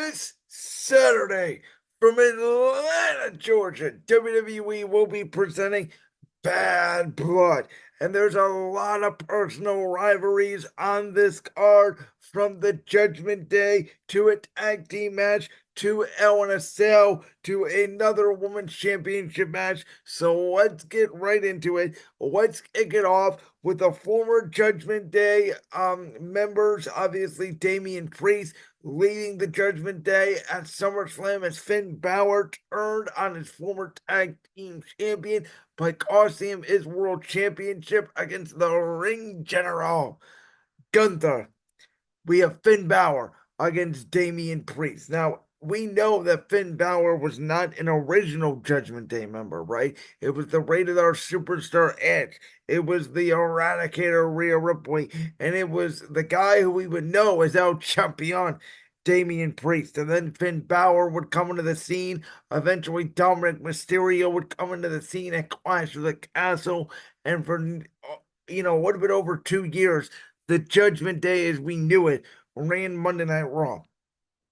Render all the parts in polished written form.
This Saturday from Atlanta, Georgia, WWE will be presenting Bad Blood. And there's a lot of personal rivalries on this card, from the Judgment Day to a tag team match to Hell in a Cell to another women's championship match. So let's get right into it. Let's kick it off with the former Judgment Day members, obviously Damian Priest leading the Judgment Day at SummerSlam as Finn Balor turned on his former tag team champion by costing him his world championship against the ring general, Gunther. We have Finn Balor against Damian Priest. Now, we know that Finn Balor was not an original Judgment Day member, right? It was the Rated R Superstar Edge. It was the Eradicator Rhea Ripley. And it was the guy who we would know as El Champion, Damian Priest. And then Finn Balor would come into the scene. Eventually, Dominic Mysterio would come into the scene at Clash of the Castle. And for, would have been over 2 years, the Judgment Day as we knew it ran Monday Night Raw.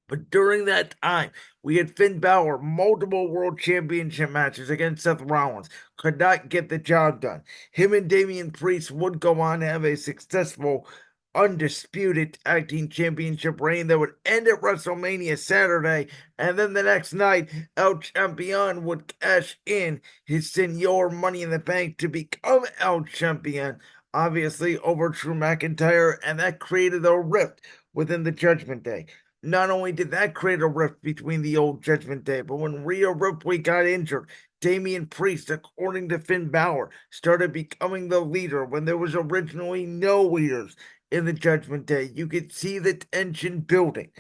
But during that time, we had Finn Balor, multiple world championship matches against Seth Rollins, could not get the job done. Him and Damian Priest would go on to have a successful, undisputed tag team championship reign that would end at WrestleMania Saturday. And then the next night, El Champion would cash in his Senior Money in the Bank to become El Champion, obviously over Drew McIntyre, and that created a rift within the Judgment Day. Not only did that create a rift between the old Judgment Day, but when Rhea Ripley got injured, Damian Priest, according to Finn Balor, started becoming the leader when there was originally no leaders in the Judgment Day. You could see the tension building.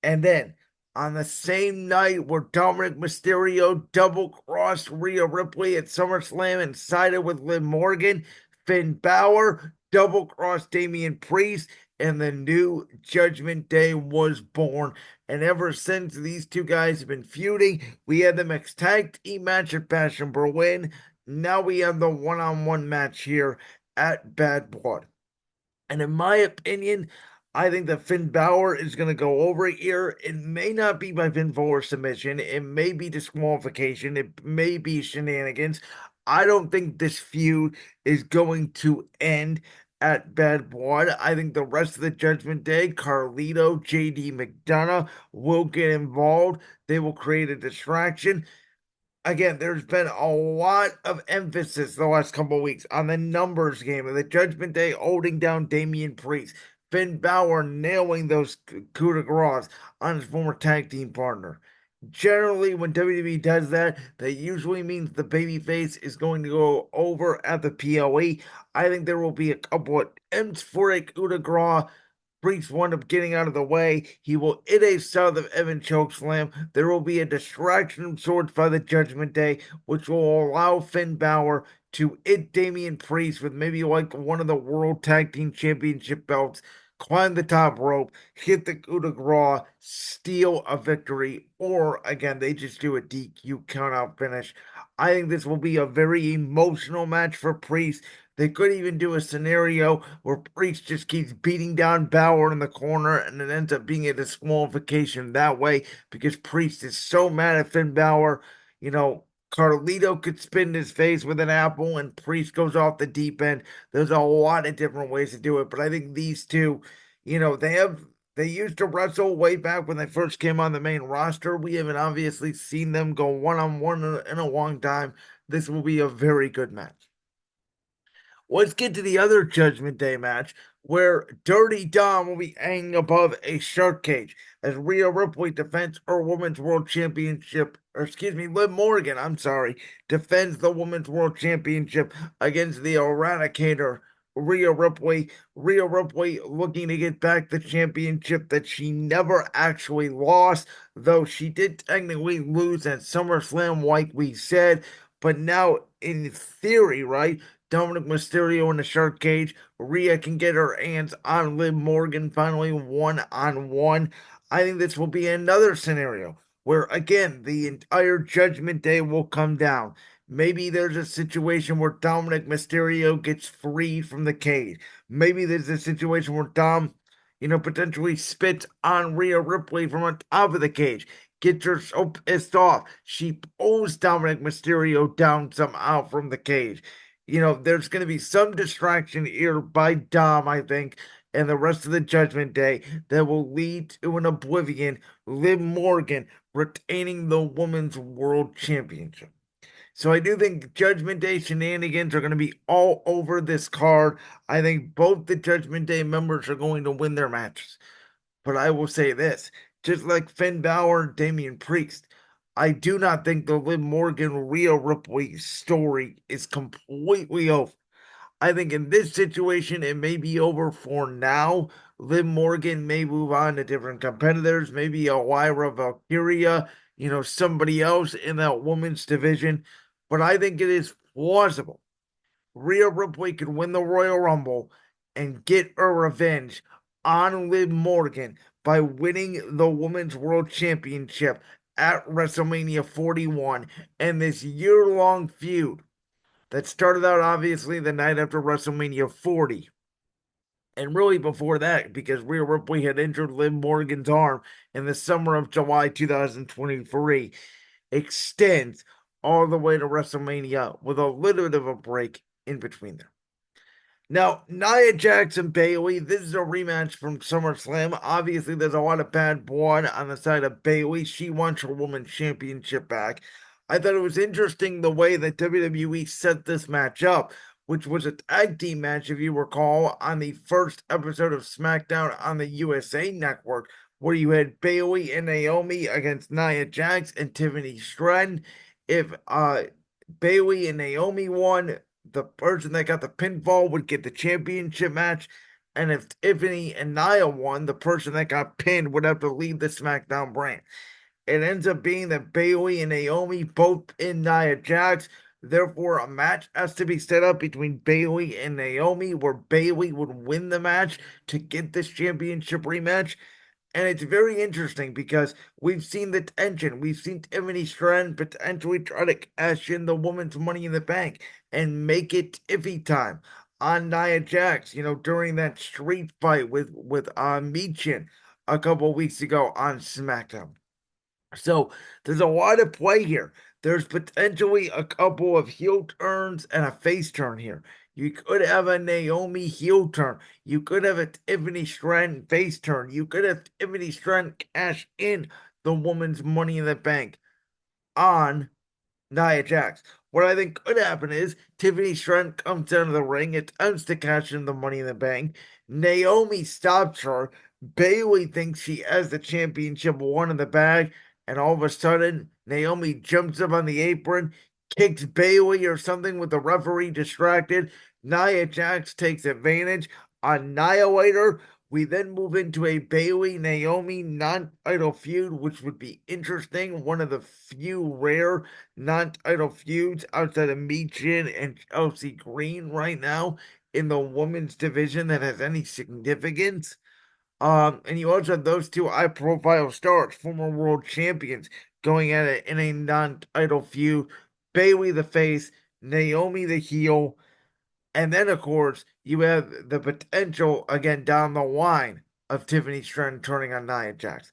And then on the same night where Dominic Mysterio double-crossed Rhea Ripley at SummerSlam and sided with Liv Morgan, Finn Balor double-crossed Damian Priest, and the new Judgment Day was born. And ever since, these two guys have been feuding. We had the mixed tag team match at Bash in Berlin. Now we have the one-on-one match here at Bad Blood. And in my opinion, I think that Finn Balor is going to go over here. It may not be by pinfall or submission. It may be disqualification. It may be shenanigans. I don't think this feud is going to end at Bad Blood. I think the rest of the Judgment Day, Carlito, JD McDonough, will get involved. They will create a distraction. Again, there's been a lot of emphasis the last couple of weeks on the numbers game of the Judgment Day holding down Damian Priest, Finn Balor nailing those coup de grace on his former tag team partner. Generally, when WWE does that, that usually means the babyface is going to go over at the PLE. I think there will be a couple of attempts for a coup de grace. Priest wound up getting out of the way. He will hit a South of Evan chokeslam. There will be a distraction of sorts by the Judgment Day, which will allow Finn Balor to hit Damian Priest with maybe like one of the World Tag Team Championship belts, climb the top rope, hit the coup de grace, steal a victory, or again, they just do a DQ countout finish. I think this will be a very emotional match for Priest. They could even do a scenario where Priest just keeps beating down Balor in the corner and it ends up being a disqualification that way because Priest is so mad at Finn Balor. Carlito could spin his face with an apple and Priest goes off the deep end. There's a lot of different ways to do it, but I think these two, they used to wrestle way back when they first came on the main roster. We haven't obviously seen them go one-on-one in a long time. This will be a very good match. Let's get to the other Judgment Day match where Dirty Dom will be hanging above a shark cage as Rhea Ripley defends her Women's World Championship, or excuse me, Liv Morgan, I'm sorry, defends the Women's World Championship against the Eradicator, Rhea Ripley. Rhea Ripley looking to get back the championship that she never actually lost, though she did technically lose at SummerSlam, like we said. But now, in theory, right? Dominic Mysterio in the shark cage. Rhea can get her hands on Liv Morgan finally one-on-one. I think this will be another scenario where, again, the entire Judgment Day will come down. Maybe there's a situation where Dominic Mysterio gets freed from the cage. Maybe there's a situation where Dom, potentially spits on Rhea Ripley from on top of the cage, gets her so pissed off, she pulls Dominic Mysterio down somehow from the cage. There's going to be some distraction here by Dom, I think, and the rest of the Judgment Day that will lead to an oblivion, Liv Morgan retaining the Women's World Championship. So I do think Judgment Day shenanigans are going to be all over this card. I think both the Judgment Day members are going to win their matches. But I will say this, just like Finn Balor and Damian Priest, I do not think the Liv Morgan Rhea Ripley story is completely over. I think in this situation, it may be over for now. Liv Morgan may move on to different competitors, maybe Elvira Valkyria, somebody else in that women's division. But I think it is plausible Rhea Ripley could win the Royal Rumble and get her revenge on Liv Morgan by winning the Women's World Championship at WrestleMania 41 and this year-long feud that started out obviously the night after WrestleMania 40. And really before that, because Rhea Ripley had injured Liv Morgan's arm in the summer of July 2023, extends all the way to WrestleMania with a little bit of a break in between them. Now, Nia Jax and Bayley, this is a rematch from SummerSlam. Obviously, there's a lot of bad blood on the side of Bayley. She wants her Women's Championship back. I thought it was interesting the way that WWE set this match up, which was a tag team match, if you recall, on the first episode of SmackDown on the USA Network, where you had Bayley and Naomi against Nia Jax and Tiffany Stratton. If Bayley and Naomi won, the person that got the pinfall would get the championship match. And if Tiffany and Nia won, the person that got pinned would have to leave the SmackDown brand. It ends up being that Bayley and Naomi both in Nia Jax. Therefore, a match has to be set up between Bayley and Naomi, where Bayley would win the match to get this championship rematch. And it's very interesting because we've seen the tension. We've seen Tiffany Stratton potentially try to cash in the woman's Money in the Bank and make it iffy time on Nia Jax, during that street fight with Michin a couple weeks ago on SmackDown. So there's a lot of play here. There's potentially a couple of heel turns and a face turn here. You could have a Naomi heel turn. You could have a Tiffany Stratton face turn. You could have Tiffany Stratton cash in the woman's Money in the Bank on Nia Jax. What I think could happen is Tiffany Stratton comes down to the ring, attempts to cash in the Money in the Bank. Naomi stops her. Bayley thinks she has the championship won in the bag, and all of a sudden, Naomi jumps up on the apron, kicks Bayley or something with the referee distracted. Nia Jax takes advantage, annihilator. We then move into a Bayley Naomi non-title feud, which would be interesting. One of the few rare non-title feuds outside of Michin and Chelsea Green right now in the women's division that has any significance. And you also have those two high-profile stars, former world champions, going at it in a non-title feud. Bayley the face, Naomi the heel. And then, of course, you have the potential, again, down the line of Tiffany Stratton turning on Nia Jax.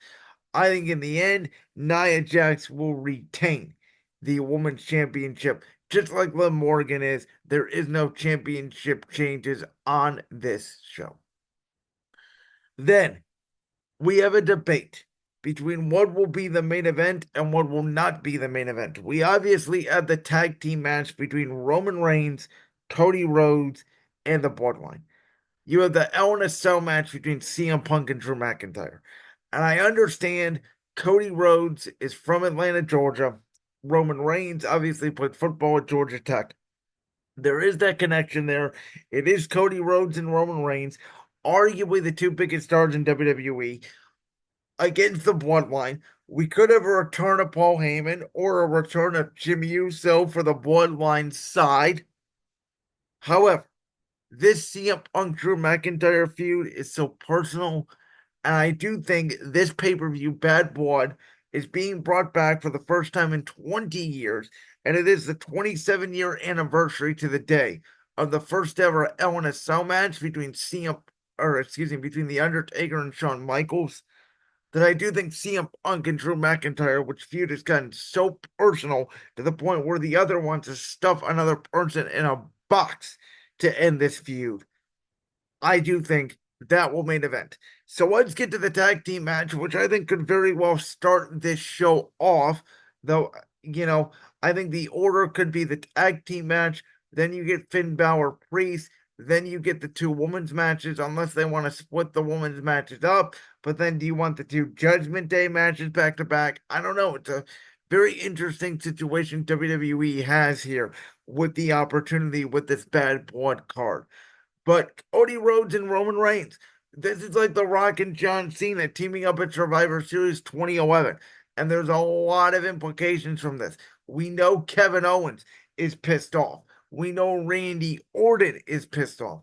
I think in the end, Nia Jax will retain the Women's Championship, just like Liv Morgan is. There is no championship changes on this show. Then, we have a debate between what will be the main event and what will not be the main event. We obviously have the tag team match between Roman Reigns, Cody Rhodes, and the Bloodline. You have the Hell in a Cell match between CM Punk and Drew McIntyre. And I understand Cody Rhodes is from Atlanta, Georgia. Roman Reigns obviously played football at Georgia Tech. There is that connection there. It is Cody Rhodes and Roman Reigns, arguably the two biggest stars in WWE, against the Bloodline. We could have a return of Paul Heyman or a return of Jimmy Uso for the Bloodline side. However, this CM Punk Drew McIntyre feud is so personal, and I do think this pay-per-view, Bad Blood, is being brought back for the first time in 20 years, and it is the 27-year anniversary to the day of the first ever Hell in a Cell match between CM between The Undertaker and Shawn Michaels, that I do think CM Punk and Drew McIntyre, which feud has gotten so personal to the point where the other wants to stuff another person in a box to end this feud. I do think that will main event. So let's get to the tag team match, which I think could very well start this show off. Though, I think the order could be the tag team match, then you get Finn Balor Priest, then you get the two women's matches, unless they want to split the women's matches up. But then do you want the two Judgment Day matches back to back? I don't know. It's a very interesting situation WWE has here with the opportunity with this bad blood card. But Cody Rhodes and Roman Reigns, this is like The Rock and John Cena teaming up at Survivor Series 2011. And there's a lot of implications from this. We know Kevin Owens is pissed off. We know Randy Orton is pissed off.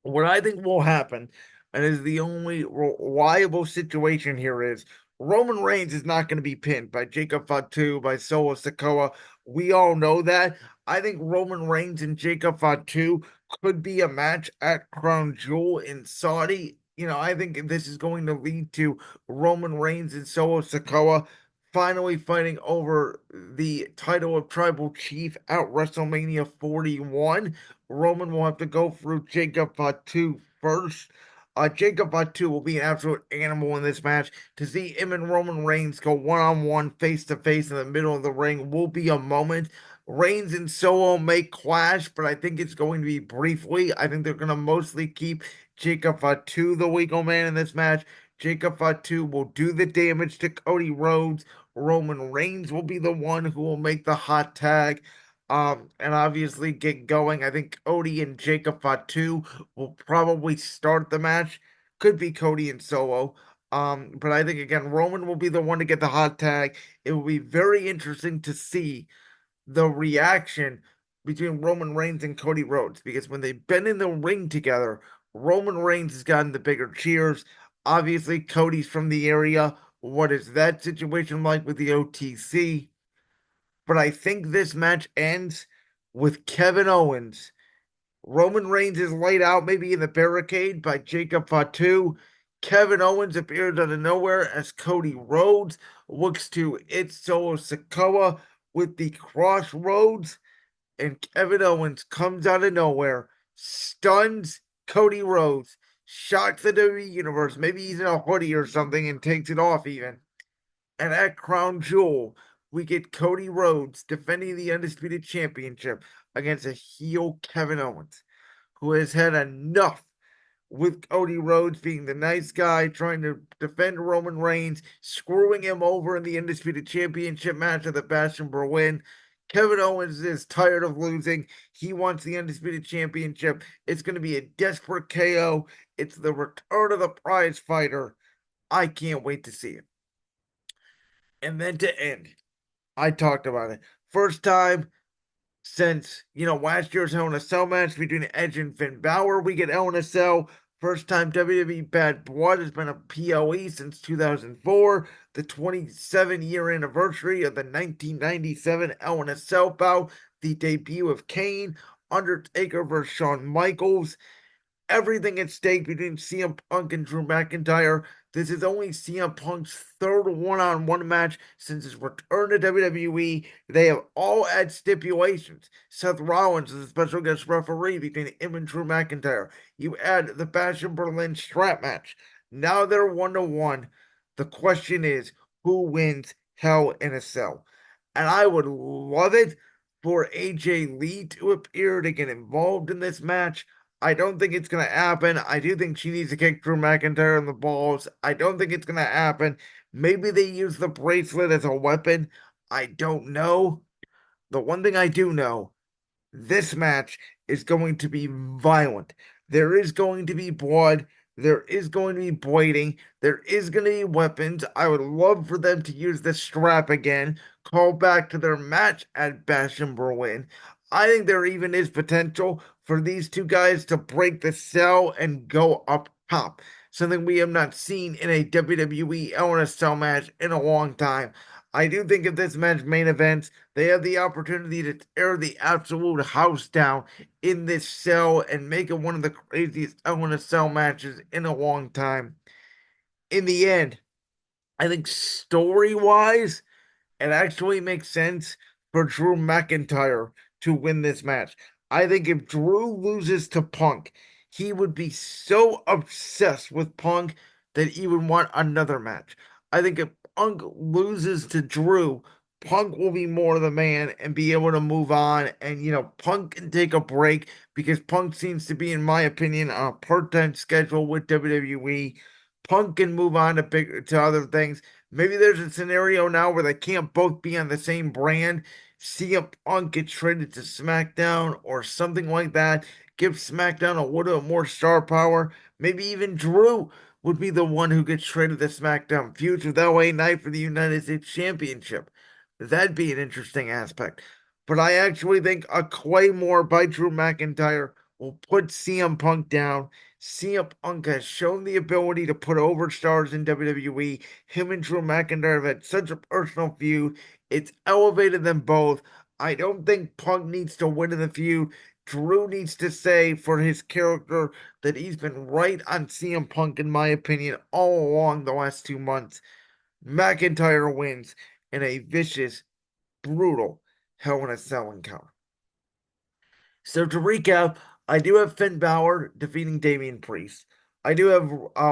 What I think will happen, and is the only reliable situation here, is Roman Reigns is not going to be pinned by Jacob Fatu, by Solo Sikoa. We all know that. I think Roman Reigns and Jacob Fatu could be a match at Crown Jewel in Saudi. I think this is going to lead to Roman Reigns and Solo Sikoa finally fighting over the title of Tribal Chief at WrestleMania 41. Roman will have to go through Jacob Fatu first. Jacob Fatu will be an absolute animal in this match. To see him and Roman Reigns go one-on-one, face-to-face in the middle of the ring will be a moment. Reigns and Solo may clash, but I think it's going to be briefly. I think they're going to mostly keep Jacob Fatu the legal man in this match. Jacob Fatu will do the damage to Cody Rhodes. Roman Reigns will be the one who will make the hot tag. And obviously get going. I think Cody and Jacob Fatu will probably start the match. Could be Cody and Solo. But I think again, Roman will be the one to get the hot tag. It will be very interesting to see the reaction between Roman Reigns and Cody Rhodes, because when they've been in the ring together, Roman Reigns has gotten the bigger cheers. Obviously, Cody's from the area. What is that situation like with the OTC? But I think this match ends with Kevin Owens. Roman Reigns is laid out maybe in the barricade by Jacob Fatu. Kevin Owens appears out of nowhere as Cody Rhodes looks to It's Solo Sikoa with the crossroads, and Kevin Owens comes out of nowhere, stuns Cody Rhodes, shocks the WWE Universe. Maybe he's in a hoodie or something and takes it off even. And at Crown Jewel, we get Cody Rhodes defending the Undisputed Championship against a heel Kevin Owens, who has had enough with Cody Rhodes being the nice guy, trying to defend Roman Reigns, screwing him over in the Undisputed Championship match at the Bash in Berlin. Kevin Owens is tired of losing. He wants the Undisputed Championship. It's going to be a desperate KO. It's the return of the prize fighter. I can't wait to see it. And then to end, I talked about it. First time since, last year's Hell in a Cell match between Edge and Finn Balor, we get Hell in a Cell. First time WWE Bad Blood has been a PLE since 2004, the 27-year anniversary of the 1997 Hell in a Cell bout, the debut of Kane, Undertaker versus Shawn Michaels. Everything at stake between CM Punk and Drew McIntyre. This is only CM Punk's third one-on-one match since his return to WWE. They have all had stipulations. Seth Rollins is a special guest referee between him and Drew McIntyre. You add the Bash in Berlin strap match. Now they're 1-1. The question is, who wins Hell in a Cell? And I would love it for AJ Lee to appear to get involved in this match. I don't think it's going to happen. I do think she needs to kick Drew McIntyre in the balls. I don't think it's going to happen. Maybe they use the bracelet as a weapon. I don't know. The one thing I do know, this match is going to be violent. There is going to be blood. There is going to be bleeding. There is going to be weapons. I would love for them to use the strap again. Call back to their match at Bash in Berlin. I think there even is potential for these two guys to break the cell and go up top. Something we have not seen in a WWE Hell in a Cell match in a long time. I do think if this match main events, they have the opportunity to tear the absolute house down in this cell and make it one of the craziest Hell in a Cell matches in a long time. In the end, I think story wise, it actually makes sense for Drew McIntyre to win this match. I think if Drew loses to Punk, he would be so obsessed with Punk that he would want another match. I think if Punk loses to Drew, Punk will be more the man and be able to move on. And, Punk can take a break because Punk seems to be, in my opinion, on a part time schedule with WWE. Punk can move on to other things. Maybe there's a scenario now where they can't both be on the same brand. CM Punk gets traded to SmackDown or something like that. Give SmackDown a little more star power. Maybe even Drew would be the one who gets traded to SmackDown. Feuds with LA Knight for the United States Championship. That'd be an interesting aspect. But I actually think a Claymore by Drew McIntyre will put CM Punk down. CM Punk has shown the ability to put over stars in WWE. Him and Drew McIntyre have had such a personal feud. It's elevated them both. I don't think Punk needs to win in the feud. Drew needs to say for his character that he's been right on CM Punk, in my opinion, all along the last 2 months. McIntyre wins in a vicious, brutal Hell in a Cell encounter. So to recap, I do have Finn Balor defeating Damian Priest. I do have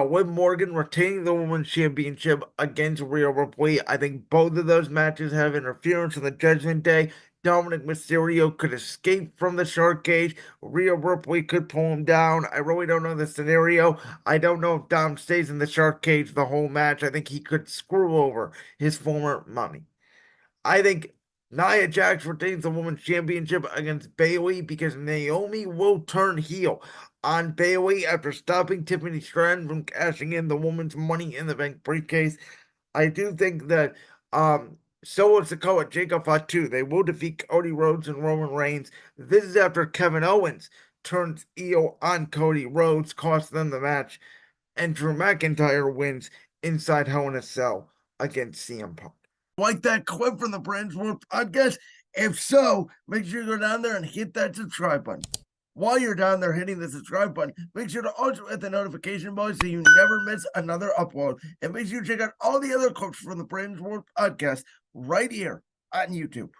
Liv Morgan retaining the Women's Championship against Rhea Ripley. I think both of those matches have interference in the Judgment Day. Dominic Mysterio could escape from the shark cage. Rhea Ripley could pull him down. I really don't know the scenario. I don't know if Dom stays in the shark cage the whole match. I think he could screw over his former mommy. I think Nia Jax retains the Women's Championship against Bayley because Naomi will turn heel on Bayley after stopping Tiffany Stratton from cashing in the Women's Money in the Bank briefcase. I do think that Solo Sikoa, Jacob Fatu, they will defeat Cody Rhodes and Roman Reigns. This is after Kevin Owens turns heel on Cody Rhodes, cost them the match, and Drew McIntyre wins inside Hell in a Cell against CM Punk. Like that clip from the Brand's World podcast? If so, make sure you go down there and hit that subscribe button. While you're down there hitting the subscribe button, make sure to also hit the notification bell so you never miss another upload. And make sure you check out all the other clips from the Brand's World podcast right here on YouTube.